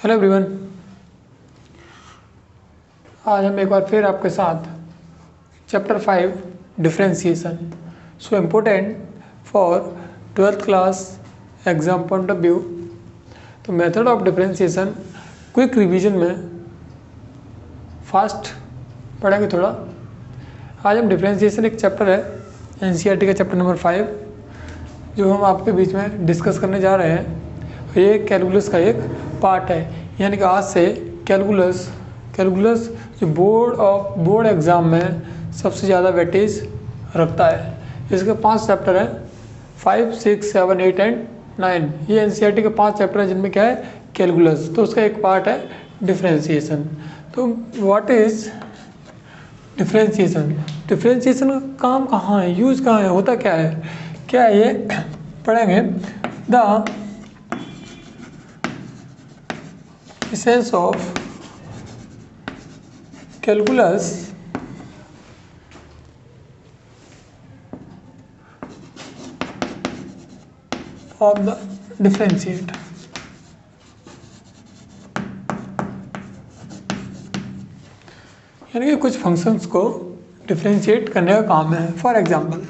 Hello everyone. आज हम एक बार फिर आपके साथ chapter 5 differentiation so important for 12th class exam point of view. तो method of differentiation quick revision में फास्ट पढ़ेंगे थोड़ा। आज हम डिफरेंशिएशन एक चैप्टर है एनसीईआरटी का चैप्टर नंबर 5 जो हम आपके बीच में डिस्कस करने जा रहे हैं। ये कैलकुलस का एक पार्ट है, यानी कि आज से कैलकुलस जो बोर्ड एग्ज़ाम में सबसे ज़्यादा वेटेज रखता है। इसके 5 चैप्टर हैं 5, 6, 7, 8 एंड 9। ये एनसीईआरटी के 5 चैप्टर हैं जिनमें क्या है कैलकुलस, तो उसका एक पार्ट है डिफरेंशिएशन। तो व्हाट इज डिफरेंशिएशन? डिफरेंशिएशन का काम कहाँ है, यूज कहाँ है, होता क्या है ये पढ़ेंगे। The essence of calculus of the differentiate। यानी कि कुछ फंक्शंस को डिफरेंशिएट करने का काम है। फॉर एग्जांपल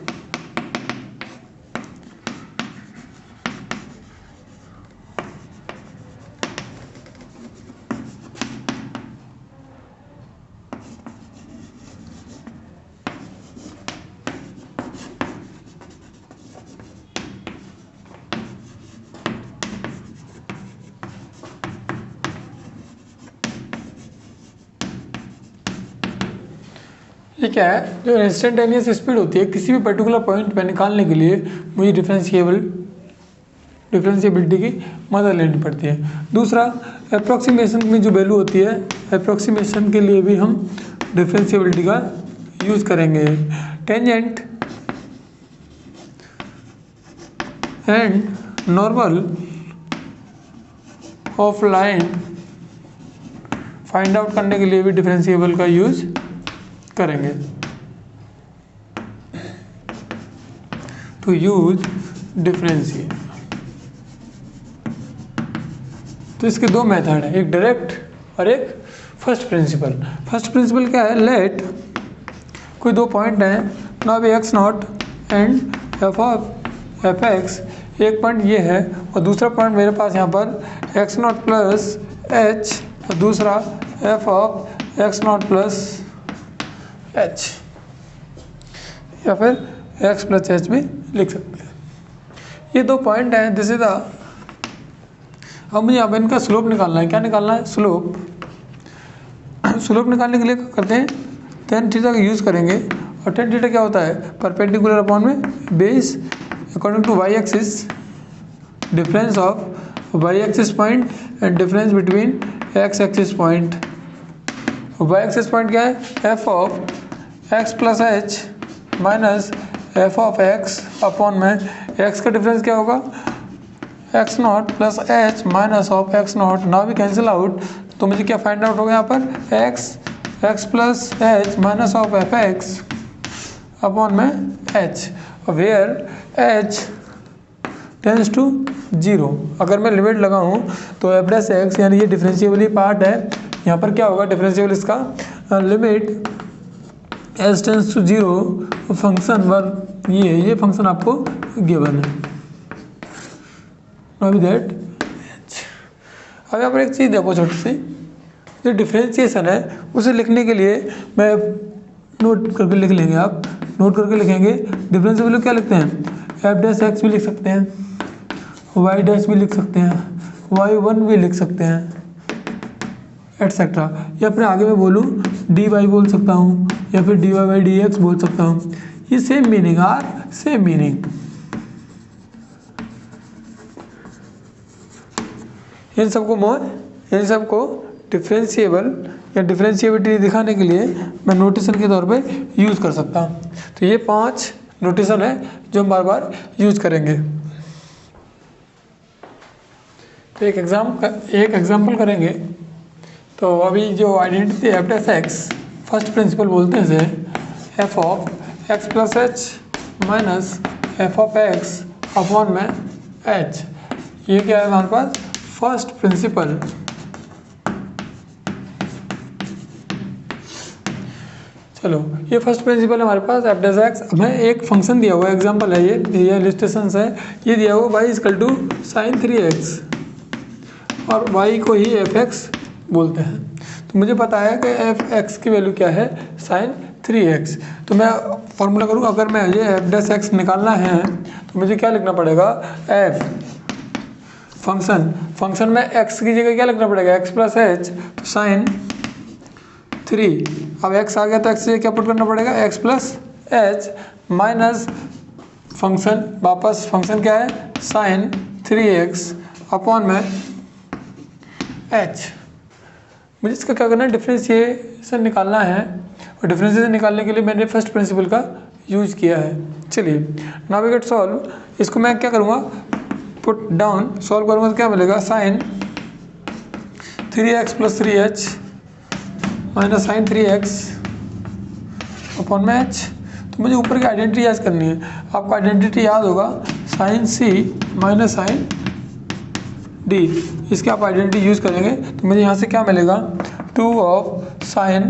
ये क्या है, जो इंस्टेंटेनियस स्पीड होती है किसी भी पर्टिकुलर पॉइंट पे निकालने के लिए मुझे डिफरेंशिएबिलिटी की मदद लेनी पड़ती है। दूसरा, अप्रॉक्सीमेशन में जो वैल्यू होती है, अप्रॉक्सीमेशन के लिए भी हम डिफरेंशिएबिलिटी का यूज़ करेंगे। Tangent and normal of line find out करने के लिए भी डिफरेंशिएबल का यूज़ करेंगे। टू यूज डिफरेंशिएट, तो इसके 2 मेथड हैं, एक डायरेक्ट और एक फर्स्ट प्रिंसिपल। फर्स्ट प्रिंसिपल क्या है, लेट कोई 2 पॉइंट हैं, now x not and F of F x. एक पॉइंट ये है और दूसरा पॉइंट मेरे पास यहाँ पर एक्स नॉट प्लस एच और दूसरा F of X naught plus H, या फिर एक्स प्लस एच भी लिख सकते हैं। ये 2 पॉइंट हैं, दिस इज द। अब मुझे यहाँ पर इनका स्लोप निकालना है। क्या निकालना है? स्लोप। स्लोप निकालने के लिए करते हैं tan थीटा का यूज़ करेंगे। और tan थीटा क्या होता है? परपेंडिकुलर अपॉन में base according to Y axis, difference of Y axis point and difference between X axis point. Y axis point क्या है? F of X plus H minus F of X upon में X का difference क्या होगा? X naught plus H minus of X naught. Now we cancel out, तो मुझे क्या find out होगा यहाँ पर? X plus H minus of F x upon में H, where H tends to 0। अगर मैं लिमिट लगाऊँ तो एफ डैश एक्स, यानी ये डिफरेंशिएबल पार्ट है, यहाँ पर क्या होगा डिफरेंशिएबल इसका limit h tends to 0 function where ये फंक्शन आपको गिवन है। नाउ दैट अब यहाँ पर एक चीज़ देखो छोटी सी, जो डिफरेंशिएशन है उसे लिखने के लिए मैं नोट करके लिख लेंगे, आप नोट करके लिखेंगे। डिफरेंशिएबल क्या लिखते हैं? एफ डैश एक्स भी लिख सकते हैं, वाई डैश भी लिख सकते हैं, y1 भी लिख सकते हैं, एटसेट्रा। या फिर आगे मैं बोलूँ dy बोल सकता हूँ, या फिर dy बाई dx बोल सकता हूँ। ये सेम मीनिंग सेम मीनिंग। इन सबको डिफरेंशिएबल या डिफरेंशिएबिलिटी दिखाने के लिए मैं नोटेशन के तौर पे यूज़ कर सकता हूँ। तो ये 5 नोटेशन है जो हम बार बार यूज करेंगे। तो एक एग्जाम्पल करेंगे। तो अभी जो identity F dash x first principle बोलते हैं इसे, F of X plus H minus F of X upon में एच। ये क्या है हमारे पास? फर्स्ट प्रिंसिपल चलो ये फर्स्ट प्रिंसिपल है हमारे पास एफ डैश एक्स। हमें एक फंक्शन दिया हुआ है, एग्जांपल है ये इलस्ट्रेशन है, ये दिया हुआ y equal to sign 3x और y को ही एफ एक्स बोलते हैं। तो मुझे पता है कि एफ एक्स की वैल्यू क्या है, साइन 3x। तो मैं फॉर्मूला करूँ, अगर मैं ये एफ डैश एक्स निकालना है तो मुझे क्या लिखना पड़ेगा, एफ फंक्शन में x की जगह क्या लिखना पड़ेगा, x प्लस एच, तो साइन 3। अब x आ गया तो x से क्या पुट करना पड़ेगा, x plus H minus function, वापस फंक्शन क्या है, साइन 3x अपॉन में h। मुझे इसका क्या करना है, डिफ्रेंशिएशन निकालना है, और डिफ्रेंशिएशन निकालने के लिए मैंने फर्स्ट प्रिंसिपल का यूज किया है। चलिए नाउ वी गेट सॉल्व। इसको मैं क्या करूँगा, पुट डाउन, सॉल्व करूँगा तो क्या मिलेगा, sine 3x plus 3h minus sine 3x upon में h। तो मुझे ऊपर की आइडेंटिटी याद करनी है। आपको आइडेंटिटी याद होगा, sine c minus sine d। इसके आप आइडेंटिटी यूज़ करेंगे तो मुझे यहाँ से क्या मिलेगा, 2 of sine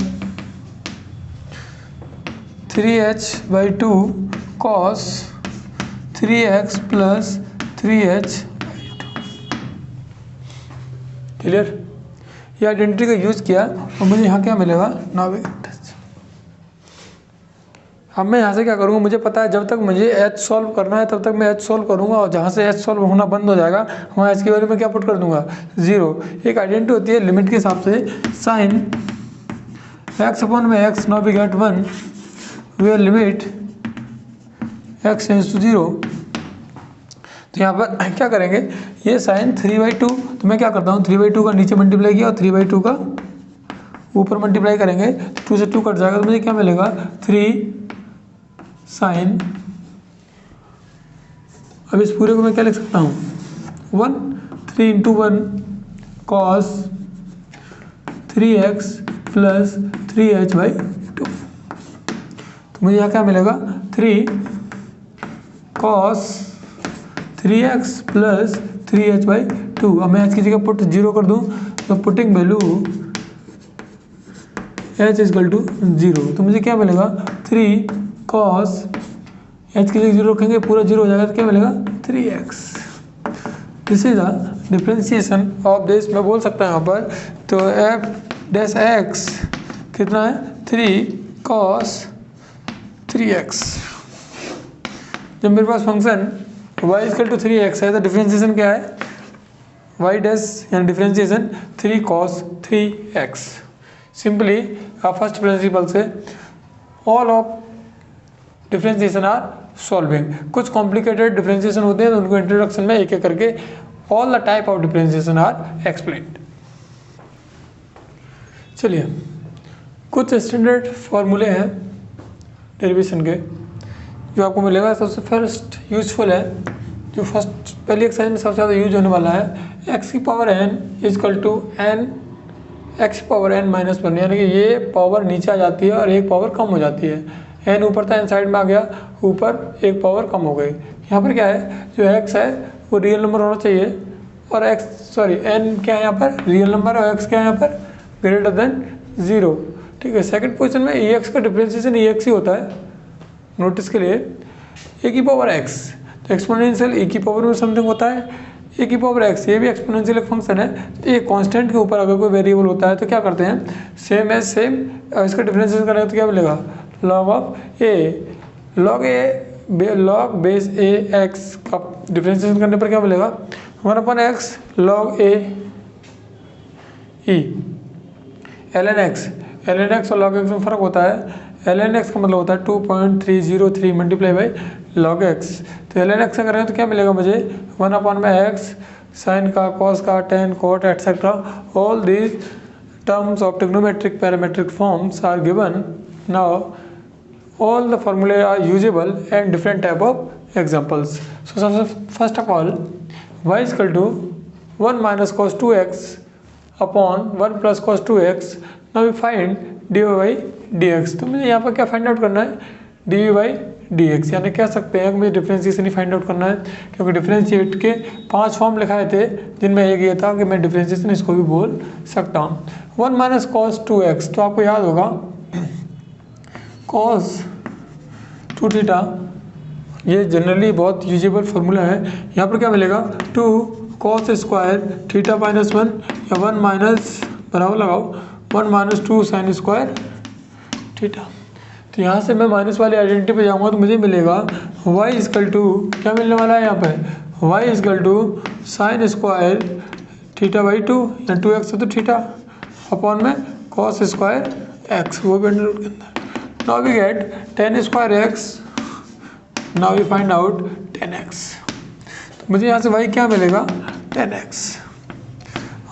3h/2 cos 3x plus 3h/2। Clear, ये आइडेंटिटी का यूज़ किया और मुझे यहाँ क्या मिलेगा, नाउ। अब मैं यहाँ से क्या करूँगा, मुझे पता है जब तक मुझे h सॉल्व करना है तब तक मैं h सॉल्व करूँगा, और जहाँ से h सॉल्व होना बंद हो जाएगा वहाँ h की वैल्यू में क्या पुट कर दूँगा, 0। एक आइडेंटिटी होती है लिमिट के हिसाब से, साइन x अपॉन में x, now we get 1 where limit x tends to 0। तो यहाँ पर क्या करेंगे, ये साइन 3/2, तो मैं क्या करता हूँ, 3/2 का नीचे मल्टीप्लाई किया और 3/2 का ऊपर मल्टीप्लाई करेंगे, 2 से 2 कट जाएगा, तो मुझे क्या मिलेगा, 3 साइन। अब इस पूरे को मैं क्या लिख सकता हूँ, 1, 3 into 1 cos 3x plus 3h/2। तो मुझे यहाँ क्या मिलेगा, 3 कॉस 3x प्लस 3h/2। अब मैं h की जगह पुट 0 कर दूँ, तो putting value h equal to 0। तो मुझे क्या मिलेगा, 3 कॉस, h की जगह 0 रखेंगे, पूरा 0 हो जाएगा, तो क्या मिलेगा, 3x। This is the differentiation of this. मैं बोल सकता हूँ यहाँ पर, तो एफ डैश एक्स कितना है, 3 कॉस 3x। जब मेरे पास function y equal to 3x है तो डिफ्रेंशिएशन क्या है, y डैश यानी differentiation 3 cos 3x। Simply first principle से all of differentiation are solving. कुछ कॉम्प्लिकेटेड डिफ्रेंशिएशन होते हैं तो उनको इंट्रोडक्शन में एक एक करके all the type of differentiation are explained. चलिए कुछ स्टैंडर्ड फॉर्मूले हैं डेरिवेशन के जो आपको मिलेगा। सबसे फर्स्ट यूजफुल है, जो फर्स्ट पहली एक्सरसाइज में सबसे ज़्यादा यूज होने वाला है, x की power n equal to n x power n minus 1, यानी कि ये पावर नीचे आ जाती है और एक पावर कम हो जाती है। n ऊपर था, n साइड में आ गया, ऊपर एक पावर कम हो गई। यहाँ पर क्या है, जो x है वो रियल नंबर होना चाहिए, और n क्या है यहाँ पर, रियल नंबर, और x क्या है यहाँ पर, ग्रेटर देन 0। ठीक है, सेकंड पोजीशन में ex का डिफ्रेंशिएशन ex ही होता है। नोटिस के लिए a की पावर x, तो एक्सपोनेंशियल a की पावर में समथिंग होता है, a की पावर x, ये भी एक्सपोनेंशियल एक फंक्शन है। तो ये कांस्टेंट के ऊपर अगर कोई वेरिएबल होता है तो क्या करते हैं, सेम एज सेम, इसका डिफ्रेंशिएशन करेंगे तो क्या मिलेगा, log of a, log base a x का डिफ्रेंशिएशन करने पर क्या मिलेगा, 1/x log a e। ln x और log x में फ़र्क होता है। ln x का मतलब होता है 2.303 मल्टीप्लाई बाई log x। तो ln x का करेंगे तो क्या मिलेगा मुझे, 1/x साइन का, कॉस का, tan, cot etcetera, all these terms of trigonometric parametric forms are given. Now all the formulae are usable and different type of examples. So first of all, y is equal to 1 minus cos 2x upon 1 plus cos 2x. Now we find dy by dx. तो मुझे यहाँ पर क्या find out करना है, dy by dx, यानी कह सकते हैं कि मुझे डिफ्रेंशिएशन ही फाइंड आउट करना है, क्योंकि डिफ्रेंशिएट के 5 फॉर्म लिखाए थे जिनमें एक ये था कि मैं डिफ्रेंशिएशन इसको भी बोल सकता हूँ। 1 minus cos 2x, तो आपको याद होगा कॉस 2 थीटा, ये जनरली बहुत यूजेबल फार्मूला है। यहाँ पर क्या मिलेगा 2 कॉस स्क्वायर थीटा माइनस 1 या 1 माइनस बराबर लगाओ 1 माइनस 2 साइन स्क्वायर थीटा। तो यहाँ से मैं माइनस वाली आइडेंटिटी पे जाऊँगा तो मुझे मिलेगा y इजकल टू क्या मिलने वाला है यहाँ पे y is equal to sine square theta by 2 या 2x है तो थीटा अपॉन में कॉस स्क्वायर x, वो भी अंडर रूट के अंदर। Now we get tan square x, now we find out 10x। तो मुझे यहाँ से y क्या मिलेगा 10x,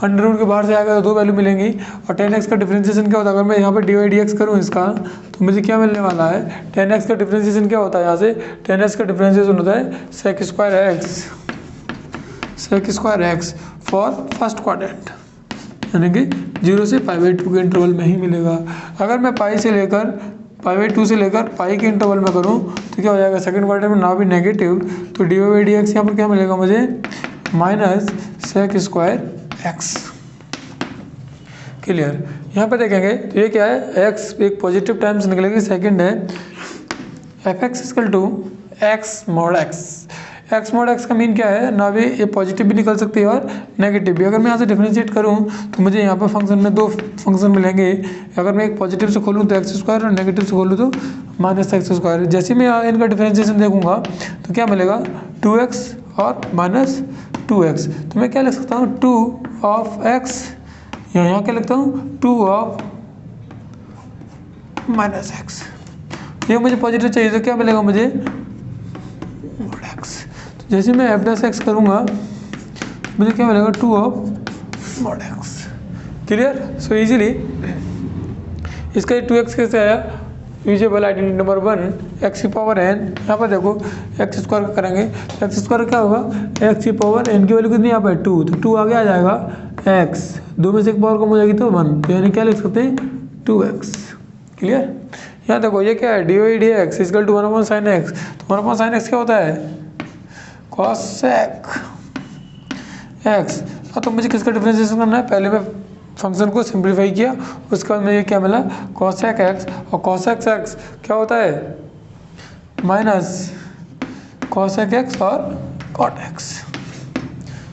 अंडर रूट के बाहर से आएगा तो दो वैल्यू मिलेंगी। और 10x का डिफरेंशिएशन क्या होता है, अगर मैं यहाँ पर डी वाई डी एक्स करूँ इसका तो मुझे क्या मिलने वाला है 10x का डिफरेंशिएशन क्या होता है, यहाँ से 10x का डिफरेंशिएशन होता है sec square X for first quadrant, यानी कि 0 से π/2 के इंटरवल में ही मिलेगा। अगर मैं π/2 से लेकर पाई के इंटरवल में करूँ तो क्या हो जाएगा सेकंड क्वाड्रेंट में ना भी नेगेटिव, तो डी वाई डी एक्स यहाँ पर क्या मिलेगा मुझे minus sec square X. Clear. यहाँ पे देखेंगे तो ये क्या है x एक पॉजिटिव टाइम से निकलेगी, सेकंड है F X is equal to X mod X. X mod X का मीन क्या है ना भी ये पॉजिटिव भी निकल सकती है और नेगेटिव भी। अगर मैं यहाँ से डिफरेंशिएट करूँ तो मुझे यहाँ पर फंक्शन में दो फंक्शन मिलेंगे। अगर मैं एक पॉजिटिव से खोलूँ तो एक्स स्क्वायर और नेगेटिव से खोलूँ तो माइनस एक्स स्क्वायर। जैसे मैं इनका डिफरेंशिएशन देखूँगा तो क्या मिलेगा 2x और माइनस 2x। तो मैं क्या लिख सकता हूँ 2 ऑफ x, यहाँ क्या लिखता हूँ 2 ऑफ माइनस एक्स। ये मुझे पॉजिटिव चाहिए तो क्या मिलेगा मुझे मॉड एक्स। तो जैसे मैं एफ डैश एक्स करूँगा मुझे क्या मिलेगा 2 of mod x. Clear. So easily इसका 2x कैसे आया, यूजेबल आइडेंटिटी नंबर 1 एक्स की पावर n। यहाँ पर देखो एक्स स्क्वायर का करेंगे तो एक्स स्क्वायर क्या होगा एक्स की पावर n की वैल्यू कितनी यहाँ पर 2, तो 2 आगे आ जाएगा x, दो में से एक पावर कम हो जाएगी तो 1, तो यानी क्या लिख सकते हैं 2x। क्लियर। यहाँ देखो ये क्या है D Y D X is equal to 1 sine X. तो 1 साइन एक्स क्या होता है कॉसेक एक्स। तो मुझे किसका डिफरेंशिएशन करना है, पहले मैं फंक्शन को सिंप्लीफाई किया उसके बाद मुझे क्या मिला कॉसेक एक्स, और कॉसेक एक्स क्या होता है माइनस कॉसेक एक्स और cot X.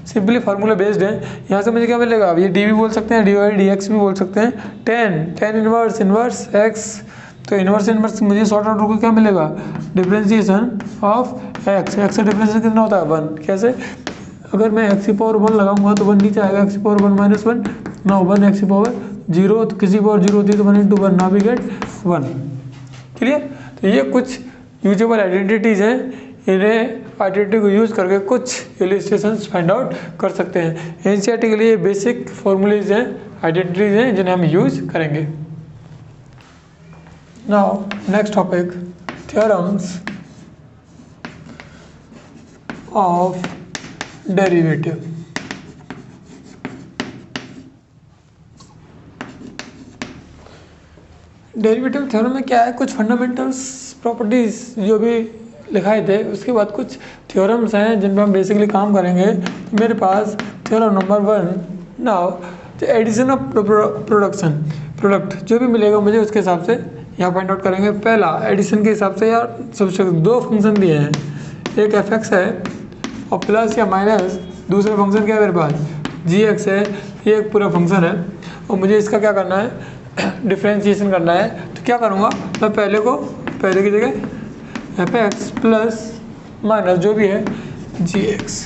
Simply formula based है। यहाँ से मुझे क्या मिलेगा, ये डी भी बोल सकते हैं डी वाई डी एक्स भी बोल सकते हैं। टेन इनवर्स एक्स, तो इनवर्स मुझे शॉर्ट आउट होकर क्या मिलेगा डिफरेंशिएशन ऑफ एक्स। एक्स का डिफरेंशिएशन कितना होता है 1। कैसे, अगर मैं एक्स की पावर 1 लगाऊंगा तो 1 नीचे आएगा, एक्स की पावर 1 माइनस 1 ना 1 एक्स की पावर 0, तो किसी पावर 0 होती है तो 1 × 1 ना भी गेट 1। क्लियर। तो ये कुछ यूजेबल आइडेंटिटीज़ हैं, इन्हें आइडेंटिटी को यूज़ करके कुछ इलस्ट्रेशंस फाइंड आउट कर सकते हैं। एनसीईआरटी के लिए बेसिक फॉर्मूलेज हैं, आइडेंटिटीज़ हैं जिन्हें हम यूज करेंगे। Now next topic theorems of derivative. Derivative theorem में क्या है, कुछ फंडामेंटल्स प्रॉपर्टीज जो भी लिखाए थे उसके बाद कुछ थ्योरम्स हैं जिन पर हम बेसिकली काम करेंगे। तो मेरे पास theorem number 1 now the addition of product जो भी मिलेगा मुझे उसके हिसाब से यहाँ फाइंड आउट करेंगे। पहला एडिशन के हिसाब से यार सबसे दो फंक्शन दिए हैं, एक एफ एक्स है और प्लस या माइनस दूसरा फंक्शन क्या है मेरे पास जी एक्स है। ये एक पूरा फंक्शन है और मुझे इसका क्या करना है डिफ्रेंशिएशन करना है। तो क्या करूँगा मैं पहले की जगह एफ एक्स प्लस माइनस जो भी है जी एक्स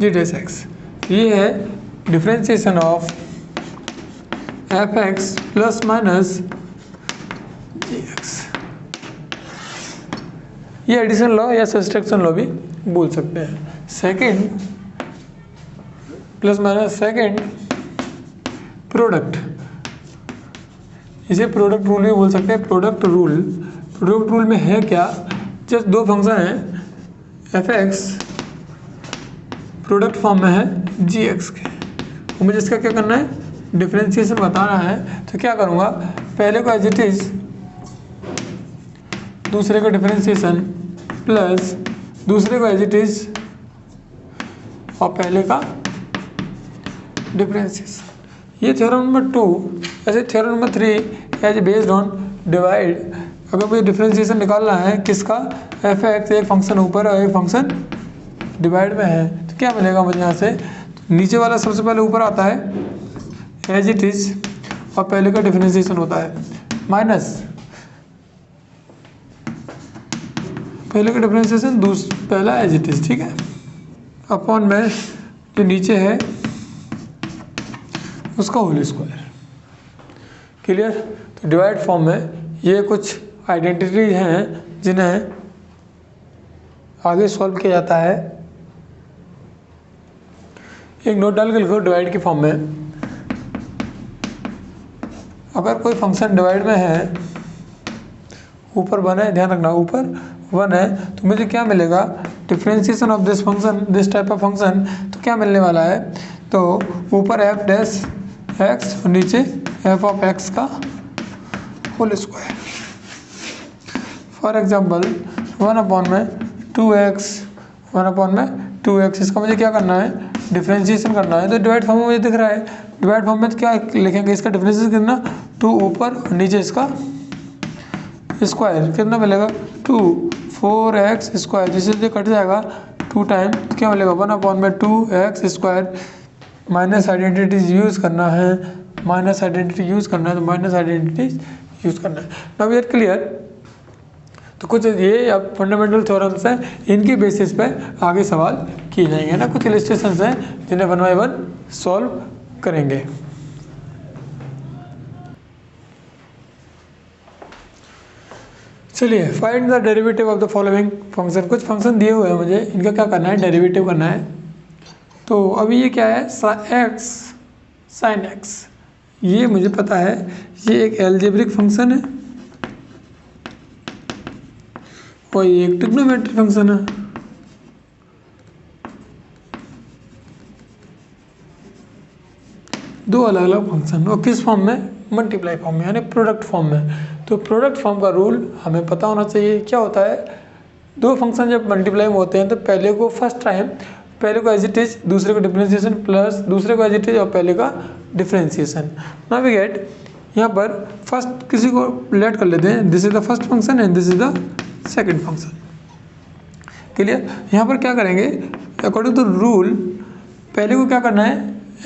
जी डेस एक्स, ये है differentiation of F X plus minus G X. ये एडिशन लॉ या सब्सट्रैक्शन लॉ भी बोल सकते हैं। Second plus minus second product, इसे प्रोडक्ट रूल भी बोल सकते हैं। प्रोडक्ट रूल में है क्या, जस्ट दो फंक्शन हैं एफ एक्स प्रोडक्ट फॉर्म में है जी एक्स के, और मुझे इसका क्या करना है डिफरेंशिएशन बताना है। तो क्या करूँगा पहले को एज इट इज दूसरे का डिफरेंशिएशन प्लस दूसरे को एज इट इज और पहले का डिफरेंशिएशन। ये थ्योरम नंबर 2। ऐसे theorem number 3 as based on divide, अगर मुझे डिफरेंशिएशन निकालना है किसका, एफ एक्स, एक फंक्शन ऊपर और एक फंक्शन डिवाइड में है, तो क्या मिलेगा मुझे यहाँ से, तो नीचे वाला सबसे पहले ऊपर आता है एज इट इज और पहले का डिफरेंशिएशन होता है माइनस पहले का डिफरेंशिएशन पहला एज इट इज, ठीक है, अपॉन में जो नीचे है उसका होल स्क्वायर। क्लियर। तो डिवाइड फॉर्म में ये कुछ आइडेंटिटीज हैं जिन्हें आगे सॉल्व किया जाता है। एक नोट डाल के लिखो डिवाइड की फॉर्म में, अगर कोई फंक्शन डिवाइड में है, ऊपर 1 है, ध्यान रखना ऊपर 1 है, तो मुझे क्या मिलेगा, differentiation of this function, this type of function, तो क्या मिलने वाला है, तो ऊपर एफ डैश एक्स और नीचे एफ ऑफ एक्स का होल स्क्वायर। फॉर एग्जाम्पल 1 में 2x, 1 में 2x, इसका मुझे क्या करना है, डिफरेंशिएशन करना है। तो डिवाइड फॉर्म में मुझे दिख रहा है, डिवाइड फॉर्म में तो क्या लिखेंगे, इसका डिफरेंशिएशन कितना, 2 ऊपर और नीचे इसका स्क्वायर, कितना मिलेगा 2 4x स्क्वायर, जिससे कट जाएगा 2 टाइम, तो क्या मिलेगा 1 में 2x square. Minus identities use करना है, माइनस आइडेंटिटी यूज़ करना है, तो माइनस आइडेंटिटीज यूज़ करना है। Now we are clear. तो कुछ ये अब फंडामेंटल थ्योरम्स हैं, इनके बेसिस पे आगे सवाल किए जाएंगे ना, कुछ इलस्ट्रेशंस हैं जिन्हें 1 बाय 1 सॉल्व करेंगे। चलिए, find the derivative of the following function. कुछ फंक्शन दिए हुए हैं मुझे, इनका क्या करना है, डेरिवेटिव करना है। तो अभी ये क्या है, एक्स साइन एक्स, ये मुझे पता है, ये एक एल्जेब्रिक फंक्शन है और ये एक ट्रिग्नोमेट्रिक फंक्शन है। दो अलग अलग फंक्शन, और किस फॉर्म में, मल्टीप्लाई फॉर्म में, यानी प्रोडक्ट फॉर्म में। तो प्रोडक्ट फॉर्म का रूल हमें पता होना चाहिए। क्या होता है, दो फंक्शन जब मल्टीप्लाई में होते हैं तो पहले को फर्स्ट टाइम, पहले को एज इट इज, दूसरे को डिफरेंशिएशन प्लस दूसरे को एज इट इज और पहले का डिफरेंशिएशन। नाउ वी गेट, यहाँ पर फर्स्ट किसी को लेट कर लेते हैं, this is the first function and this is the second function. Clear. यहाँ पर क्या करेंगे, अकॉर्डिंग टू रूल, पहले को क्या करना है,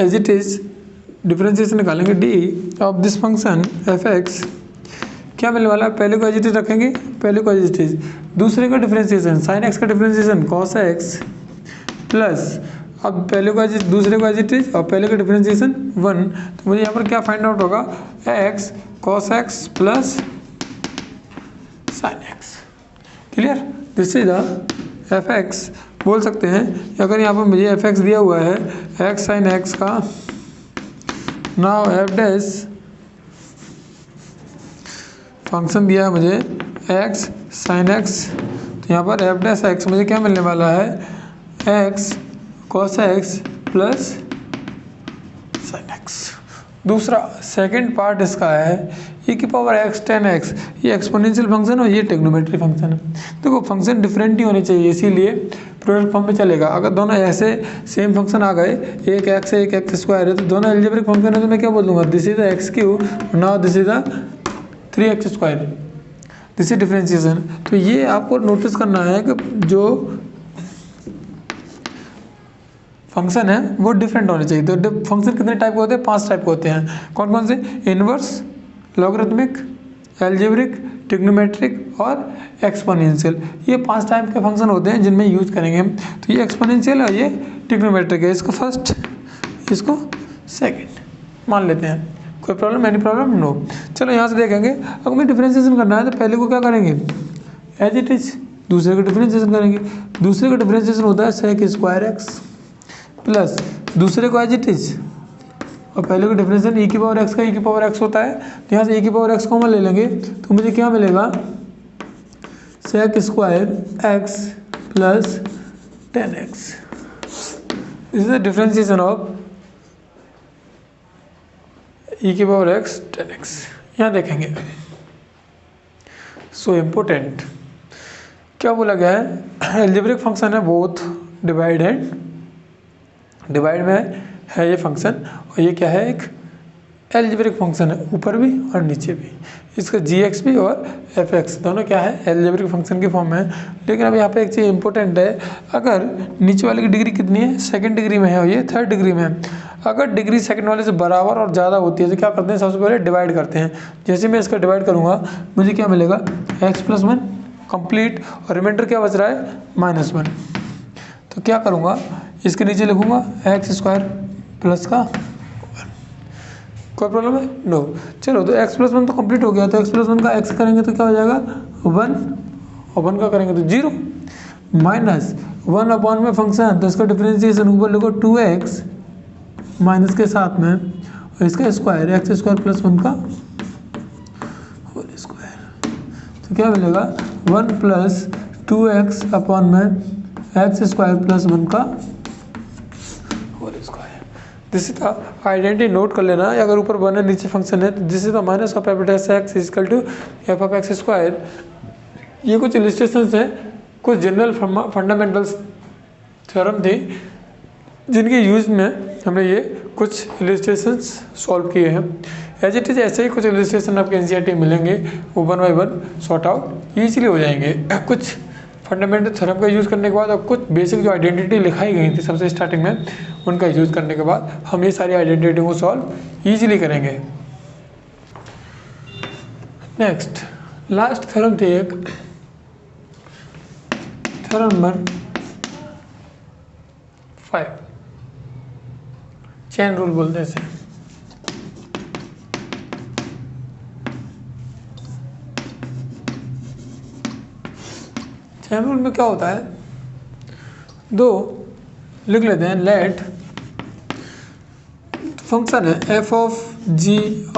एज इट इज डिफरेंशिएशन निकालेंगे D of this function F x, क्या मिलने वाला है, पहले को एज इट इज रखेंगे, पहले को एज इट इज, दूसरे का डिफरेंशिएशन साइन एक्स का डिफरेंशिएशन कॉस एक्स प्लस, अब पहले को एज, दूसरे को एज इट इज और पहले का डिफरेंशिएशन 1, तो मुझे यहाँ पर क्या फाइंड आउट होगा, x cos x plus sine x. Clear. This is the F x, बोल सकते हैं अगर यहाँ पर मुझे एफ एक्स दिया हुआ है एक्स साइन एक्स का, नाउ एफ डैश फंक्शन दिया है मुझे एक्स साइन एक्स, तो यहाँ पर एफ डैश एक्स मुझे क्या मिलने वाला है, x cos x plus sine x. दूसरा सेकंड पार्ट इसका है e की पावर एक्स टेन एक्स, ये एक्सपोनेंशियल फंक्शन और ये ट्रिग्नोमेट्री फंक्शन है। देखो फंक्शन डिफरेंट ही होने चाहिए, इसीलिए प्रोडक्ट फॉर्म में चलेगा। अगर दोनों ऐसे सेम फंक्शन आ गए, एक एक्स है एक एक्स स्क्वायर है, तो दोनों एल्जेब्रिक फंक्शन है, तो मैं क्या बोल दूंगा, this is the x cube, now this is the 3x square, this is differentiation. तो ये आपको नोटिस करना है कि जो फंक्शन है वो डिफरेंट होने चाहिए। तो फंक्शन कितने टाइप के होते हैं, 5 टाइप के होते हैं। कौन कौन से, इनवर्स, लॉगरिथमिक, एल्जेब्रिक, ट्रिग्नोमेट्रिक और एक्सपोनेंशियल। ये 5 टाइप के फंक्शन होते हैं जिनमें यूज करेंगे हम। तो ये एक्सपोनेंशियल और ये ट्रिग्नोमेट्रिक है, इसको फर्स्ट, इसको सेकंड मान लेते हैं। कोई प्रॉब्लम, एनी प्रॉब्लम, नो। चलो यहाँ से देखेंगे, अगर हमें डिफरेंशिएशन करना है तो पहले को क्या करेंगे, एज इट इज, दूसरे का डिफरेंशिएशन करेंगे। दूसरे का डिफरेंशिएशन होता है सेक स्क्वायर एक्स प्लस दूसरे को एज इट इज और पहले को डिफरेंशिएशन ई की पावर एक्स का ई की पावर एक्स होता है। तो यहाँ से ई की पावर एक्स कॉमन ले लेंगे, तो मुझे क्या मिलेगा, sec square X plus 10x। This is the differentiation of e की पावर x 10x। यहाँ देखेंगे, सो इम्पोर्टेंट क्या बोला गया है, एल्जेब्रिक फंक्शन है बोथ डिवाइड एंड, डिवाइड में है ये फंक्शन, और ये क्या है, एक एल्जेब्रिक फंक्शन है, ऊपर भी और नीचे भी। इसका जी भी और एफ दोनों क्या है, एल्जेब्रिक फंक्शन की फॉर्म है। लेकिन अब यहाँ पे एक चीज़ इंपॉर्टेंट है, अगर नीचे वाले की डिग्री कितनी है, सेकंड डिग्री में है और ये थर्ड डिग्री में है। अगर डिग्री सेकंड वाले से बराबर और ज़्यादा होती है तो क्या करते हैं, सबसे पहले डिवाइड करते हैं। जैसे मैं इसका डिवाइड करूँगा मुझे क्या मिलेगा, x+1 कंप्लीट, और रिमाइंडर क्या बच रहा है, -1। तो क्या करूँगा, इसके नीचे लिखूँगा x² प्लस का 1। कोई प्रॉब्लम है, नो। चलो तो x+1 तो कंप्लीट हो गया, तो x+1 का x करेंगे तो क्या हो जाएगा 1, और 1 का करेंगे तो 0, माइनस 1 अपॉन में फंक्शन, तो इसका डिफरेंशिएशन ऊपर लिखो 2x माइनस के साथ में, और इसका स्क्वायर x² प्लस 1 का होल स्क्वायर। तो क्या मिलेगा 1 प्लस 2x अपॉन में x² प्लस 1 का whole square. This is the identity, note कर लेना, अगर ऊपर 1 है नीचे फंक्शन है तो this is the minus of f(x) equal to f(x²). ये कुछ इलिस्ट्रेशंस हैं, कुछ जनरल फंडामेंटल्स थ्योरम थी जिनके यूज में हमने ये कुछ इलिस्ट्रेशंस सॉल्व किए हैं। एज इट इज़ ऐसे ही कुछ इलिस्ट्रेशन आपके एनसीईआरटी मिलेंगे, वो 1 बाय 1 सॉर्ट आउट ईजिली हो जाएंगे। कुछ फंडामेंटल थ्योरम का यूज़ करने के बाद और कुछ बेसिक जो आइडेंटिटी लिखाई गई थी सबसे स्टार्टिंग में, उनका यूज़ करने के बाद हम ये सारी आइडेंटिटी को सॉल्व ईजिली करेंगे। नेक्स्ट लास्ट थ्योरम थी एक, थ्योरम नंबर 5, चेन रूल बोलते हैं इसे। चेन रूल में क्या होता है, दो लिख लेते हैं, लेट फंक्शन है f(g)(x),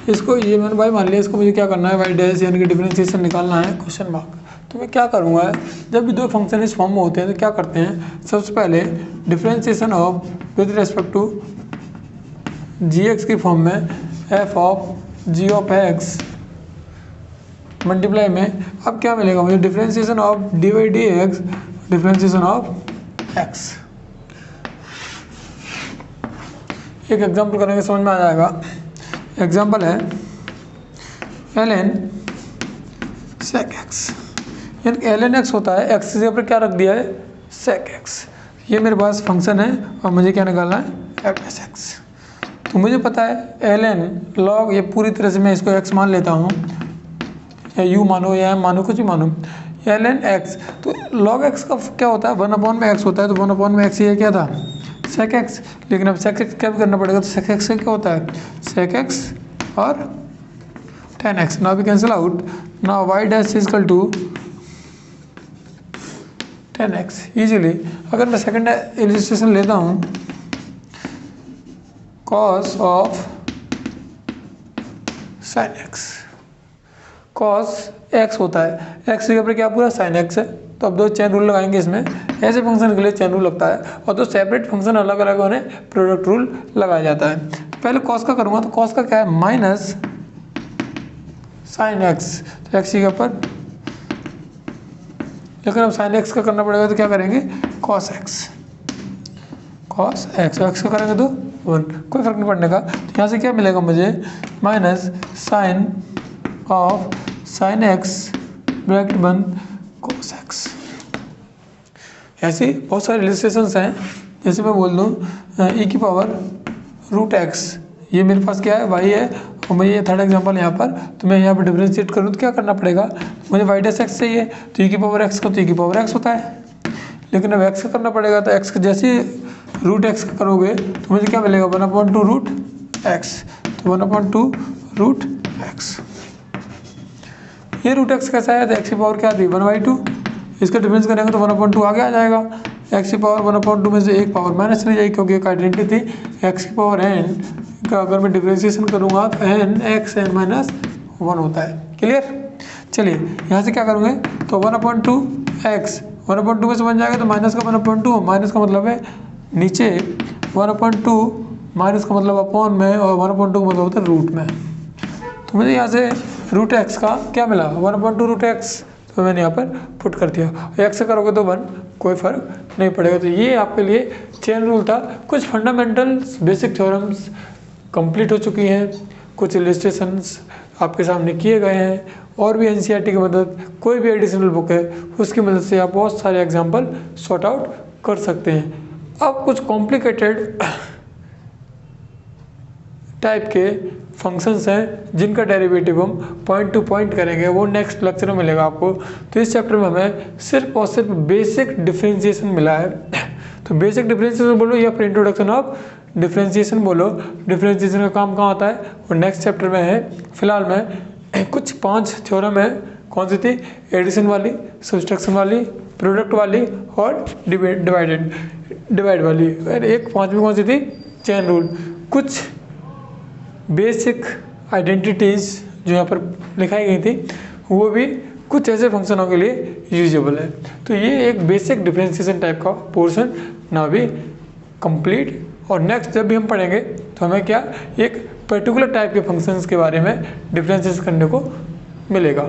इसको ये मैंने भाई मान लिया, इसको मुझे क्या करना है, y डैश यानी कि डिफरेंशिएशन निकालना है, क्वेश्चन मार्क। तो मैं क्या करूँगा, जब भी दो फंक्शन इस फॉर्म में होते हैं तो क्या करते हैं, सबसे पहले differentiation of with respect to gx की फॉर्म में f(g)(x) मल्टीप्लाई में, अब क्या मिलेगा मुझे, differentiation of dy/dx differentiation of x। एक एग्जांपल करेंगे समझ में आ जाएगा। एग्जांपल है ln sec x, यानी कि ln x होता है, x के ऊपर क्या रख दिया है, sec x। ये मेरे पास फंक्शन है और मुझे क्या निकालना है, f(x). तो मुझे पता है ln log, ये पूरी तरह से मैं इसको x मान लेता हूँ, या u मानो या m मानो, कुछ भी मानो, ln x। तो log x का क्या होता है, 1/x होता है, तो 1/x ये क्या था, sec x। लेकिन अब sec x क्या भी करना पड़ेगा, तो sec x से क्या होता है, sec x और tan x। Now we cancel out, now y dash is equal to tan x easily. अगर मैं सेकंड इलस्ट्रेशन लेता हूँ, cos of sin x, cos x होता है, x के ऊपर क्या पूरा sin x है। तो अब दो चेन रूल लगाएंगे इसमें, ऐसे फंक्शन के लिए चेन रूल लगता है, और दो सेपरेट फंक्शन अलग अलग होने प्रोडक्ट रूल लगाया जाता है। पहले cos का करूँगा, तो cos का क्या है, माइनस sin x, तो x के ऊपर, लेकिन अब sin x का करना पड़ेगा तो क्या करेंगे, cos x, cos x, x का करेंगे तो 1, कोई फर्क नहीं पड़ने का। तो यहाँ से क्या मिलेगा मुझे, minus sin of sin x bracket बंद cos x। ऐसे बहुत सारे इलस्ट्रेशंस हैं, जैसे मैं बोल दूँ e⁻√x, ये मेरे पास क्या है, y है, और मैं ये थर्ड एग्जांपल यहाँ पर, तो मैं यहाँ पर डिफरेंशिएट करूँ तो क्या करना पड़ेगा, मुझे y डैश x चाहिए, तो e⁻x को तो e⁻x होता है, लेकिन अब x का करना पड़ेगा, तो x जैसे √x का करोगे तो मुझे क्या मिलेगा, 1/2√x, तो 1/2√x। ये √x कैसा है, तो x की पावर क्या थी, 1/2, इसका डिफरेंस करेंगे तो 1/2 आगे आ जाएगा। x की पावर 1/2 में से एक पावर माइनस चली जाएगी, क्योंकि एक आइडेंटिटी थी x की पावर n का, अगर मैं डिफरेंशिएशन करूँगा तो n x n माइनस 1 होता है। क्लियर, चलिए यहाँ से क्या करूँगे, तो 1/2x 1/2 में से बन जाएगा, तो माइनस का 1/2, माइनस का मतलब है नीचे, 1/2 माइनस का मतलब अपॉन में, और 1/2 का मतलब होता है रूट में। तो मुझे यहाँ से √x का क्या मिला, 1/2√x, तो मैंने यहाँ पर पुट कर दिया। x से करोगे तो 1, कोई फर्क नहीं पड़ेगा। तो ये आपके लिए चेन रूल था। कुछ फंडामेंटल्स बेसिक थ्योरम्स कंप्लीट हो चुकी हैं, कुछ इलस्ट्रेशंस आपके सामने किए गए हैं, और भी एनसीईआरटी की मदद, कोई भी एडिशनल बुक है उसकी मदद से आप बहुत सारे एग्जाम्पल सॉर्ट आउट कर सकते हैं। अब कुछ कॉम्प्लिकेटेड टाइप के फंक्शंस हैं जिनका डेरिवेटिव हम पॉइंट टू पॉइंट करेंगे, वो नेक्स्ट लेक्चर में मिलेगा आपको। तो इस चैप्टर में हमें सिर्फ और सिर्फ बेसिक डिफरेंशिएशन मिला है। तो बेसिक डिफरेंशिएशन बोलो या फिर इंट्रोडक्शन ऑफ डिफरेंशिएशन बोलो, डिफरेंशिएशन का काम कहाँ होता है वो नेक्स्ट चैप्टर में है। फिलहाल में कुछ 5 थ्योरम है, कौन सी थी, एडिशन वाली, सब्सट्रैक्शन वाली, प्रोडक्ट वाली और डिवाइड वाली, और एक 5वीं कौन सी थी, चेन रूल। कुछ बेसिक आइडेंटिटीज़ जो यहाँ पर लिखाई गई थी वो भी कुछ ऐसे फंक्शनों के लिए यूजेबल है। तो ये एक बेसिक डिफरेंशिएशन टाइप का पोर्शन ना भी कंप्लीट, और नेक्स्ट जब भी हम पढ़ेंगे तो हमें क्या, एक पर्टिकुलर टाइप के फंक्शंस के बारे में डिफरेंशिएशन करने को मिलेगा।